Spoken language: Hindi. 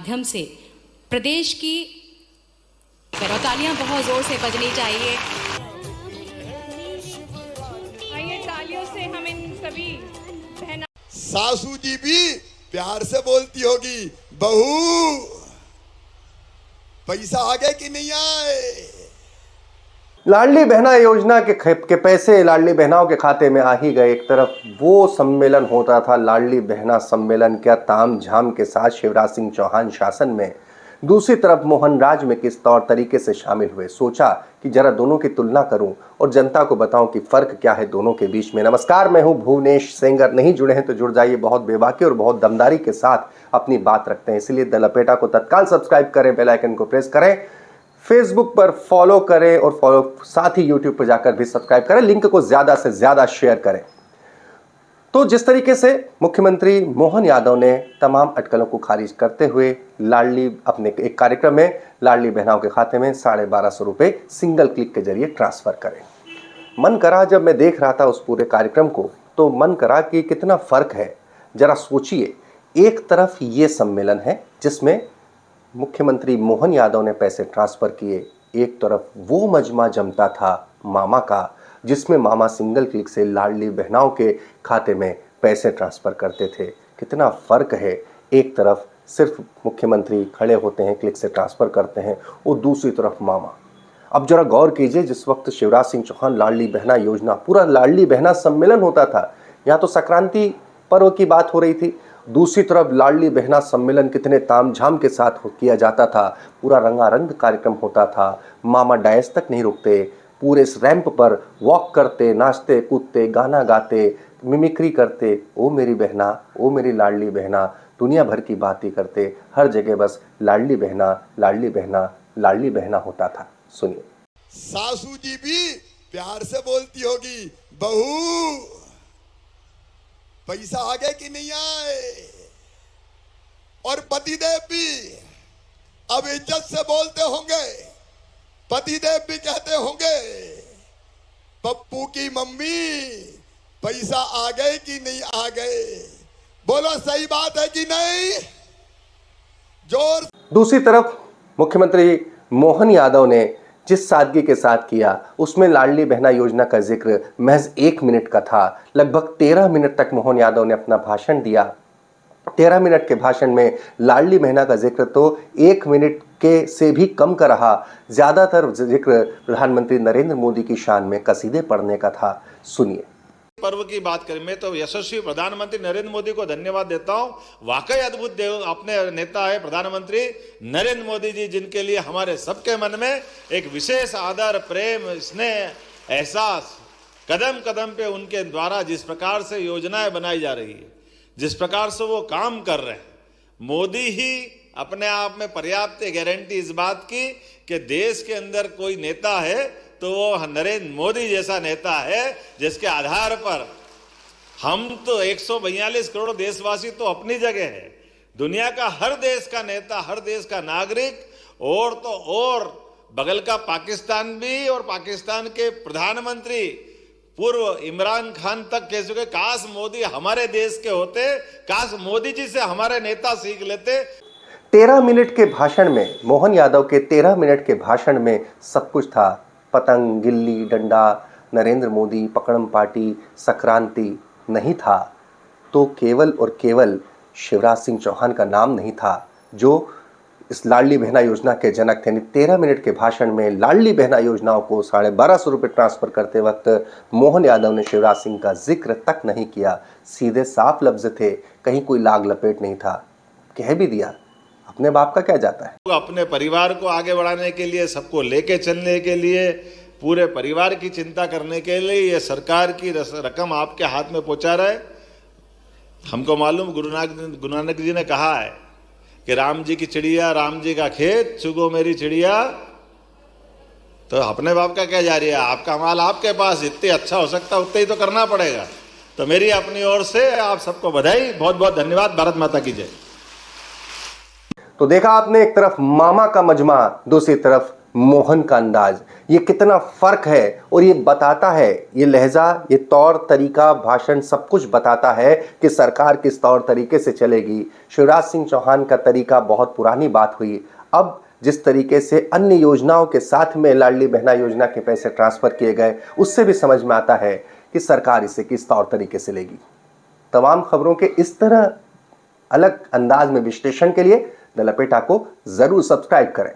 माध्यम से प्रदेश की तालियां बहुत जोर से बजनी चाहिए। आइए तालियों से हम इन सभी बहना। सासू जी भी प्यार से बोलती होगी, बहू पैसा आ गए कि नहीं आए। लाडली बहना योजना के पैसे लाडली बहनाओं के खाते में आ ही गए। एक तरफ वो सम्मेलन होता था, लाडली बहना सम्मेलन, क्या ताम झाम के साथ शिवराज सिंह चौहान शासन में, दूसरी तरफ मोहन राज में किस तौर तरीके से शामिल हुए। सोचा कि जरा दोनों की तुलना करूं और जनता को बताऊं कि फर्क क्या है दोनों के बीच में। नमस्कार, मैं हूं भुवनेश सेंगर। नहीं जुड़े हैं तो जुड़ जाइए। बहुत बेबाकी और बहुत दमदारी के साथ अपनी बात रखते हैं, इसलिए द लपेटा को तत्काल सब्सक्राइब करें, बेल आइकन को प्रेस करें, फेसबुक पर फॉलो करें और साथ ही यूट्यूब पर जाकर भी सब्सक्राइब करें। लिंक को ज्यादा से ज्यादा शेयर करें। तो जिस तरीके से मुख्यमंत्री मोहन यादव ने तमाम अटकलों को खारिज करते हुए लाडली अपने एक कार्यक्रम में लाडली बहनाओं के खाते में 1250 रुपए सिंगल क्लिक के जरिए ट्रांसफर करें, मन करा, जब मैं देख रहा था उस पूरे कार्यक्रम को तो मन करा कि कितना फर्क है। जरा सोचिए, एक तरफ ये सम्मेलन है जिसमें मुख्यमंत्री मोहन यादव ने पैसे ट्रांसफर किए, एक तरफ वो मजमा जमता था मामा का, जिसमें मामा सिंगल क्लिक से लाडली बहनाओं के खाते में पैसे ट्रांसफर करते थे। कितना फर्क है। एक तरफ सिर्फ मुख्यमंत्री खड़े होते हैं, क्लिक से ट्रांसफर करते हैं, और दूसरी तरफ मामा। अब जरा गौर कीजिए, जिस वक्त शिवराज सिंह चौहान लाडली बहना योजना, पूरा लाडली बहना सम्मेलन होता था, यहाँ तो संक्रांति पर्व की बात हो रही थी, दूसरी तरफ लाडली बहना सम्मेलन कितने तामझाम के साथ किया जाता था। पूरा रंगारंग कार्यक्रम होता था, मामा डायस तक नहीं रुकते, पूरे इस रैंप पर वॉक करते, नाचते कूदते, गाना गाते, मिमिक्री करते, ओ मेरी बहना, ओ मेरी लाडली बहना, दुनिया भर की बातें करते। हर जगह बस लाडली बहना, लाडली बहना, लाडली बहना होता था। सुनिए। सासू जी भी प्यार से बोलती होगी, बहू पैसा आ गए कि नहीं आए। और पतिदेव भी अब इज्जत से बोलते होंगे, पतिदेव भी कहते होंगे, पप्पू की मम्मी पैसा आ गए कि नहीं आ गए। बोलो सही बात है कि नहीं। जोर। दूसरी तरफ मुख्यमंत्री मोहन यादव ने जिस सादगी के साथ किया, उसमें लाडली बहना योजना का जिक्र महज 1 मिनट का था। लगभग 13 मिनट तक मोहन यादव ने अपना भाषण दिया। 13 मिनट के भाषण में लाडली बहना का जिक्र तो 1 मिनट के से भी कम का रहा। ज्यादातर जिक्र प्रधानमंत्री नरेंद्र मोदी की शान में कसीदे पढ़ने का था। सुनिए। पर्व की बात करें, मैं तो यशस्वी प्रधानमंत्री नरेंद्र मोदी को धन्यवाद देता हूं। वाकई अद्भुत देव अपने नेता है प्रधानमंत्री नरेंद्र मोदी जी, जिनके लिए हमारे सबके मन में एक विशेष आदर, प्रेम, स्नेह, एहसास, कदम कदम पे उनके द्वारा जिस प्रकार से योजनाएं बनाई जा रही है, जिस प्रकार से वो काम कर रहे हैं, मोदी ही अपने आप में पर्याप्त गारंटी इस बात की कि देश के अंदर कोई नेता है तो वो नरेंद्र मोदी जैसा नेता है, जिसके आधार पर हम तो 142 करोड़ देशवासी तो अपनी जगह है, दुनिया का हर देश का नेता, हर देश का नागरिक, और तो और बगल का पाकिस्तान भी, और पाकिस्तान के प्रधानमंत्री पूर्व इमरान खान तक कह चुके, काश मोदी हमारे देश के होते, काश मोदी जी से हमारे नेता सीख लेते। 13 मिनट के भाषण में, मोहन यादव के 13 मिनट के भाषण में सब कुछ था। पतंग, गिल्ली डंडा, नरेंद्र मोदी, पकड़म पार्टी, संक्रांति नहीं था तो केवल और केवल शिवराज सिंह चौहान का नाम नहीं था, जो इस लाडली बहना योजना के जनक थे। 13 मिनट के भाषण में लाडली बहना योजनाओं को 1250 रुपये ट्रांसफर करते वक्त मोहन यादव ने शिवराज सिंह का जिक्र तक नहीं किया। सीधे साफ लफ्ज थे, कहीं कोई लाग लपेट नहीं था। कह भी दिया, अपने बाप का क्या जाता है। अपने परिवार को आगे बढ़ाने के लिए, सबको लेके चलने के लिए, पूरे परिवार की चिंता करने के लिए ये सरकार की रकम आपके हाथ में पहुंचा रहा है। हमको मालूम गुरु नानक जी ने कहा है कि राम जी की चिड़िया, राम जी का खेत, चुगो मेरी चिड़िया। तो अपने बाप का क्या जा रही है, आपका माल आपके पास, जितने अच्छा हो सकता उतने ही तो करना पड़ेगा। तो मेरी अपनी ओर से आप सबको बधाई, बहुत बहुत धन्यवाद। भारत माता की जय। तो देखा आपने, एक तरफ मामा का मजमा, दूसरी तरफ मोहन का अंदाज, ये कितना फर्क है। और ये बताता है, ये लहजा, ये तौर तरीका, भाषण सब कुछ बताता है कि सरकार किस तौर तरीके से चलेगी। शिवराज सिंह चौहान का तरीका बहुत पुरानी बात हुई। अब जिस तरीके से अन्य योजनाओं के साथ में लाडली बहना योजना के पैसे ट्रांसफर किए गए, उससे भी समझ में आता है कि सरकार इसे किस तौर तरीके से लेगी। तमाम खबरों के इस तरह अलग अंदाज में विश्लेषण के लिए द लपेटा को जरूर सब्सक्राइब करें।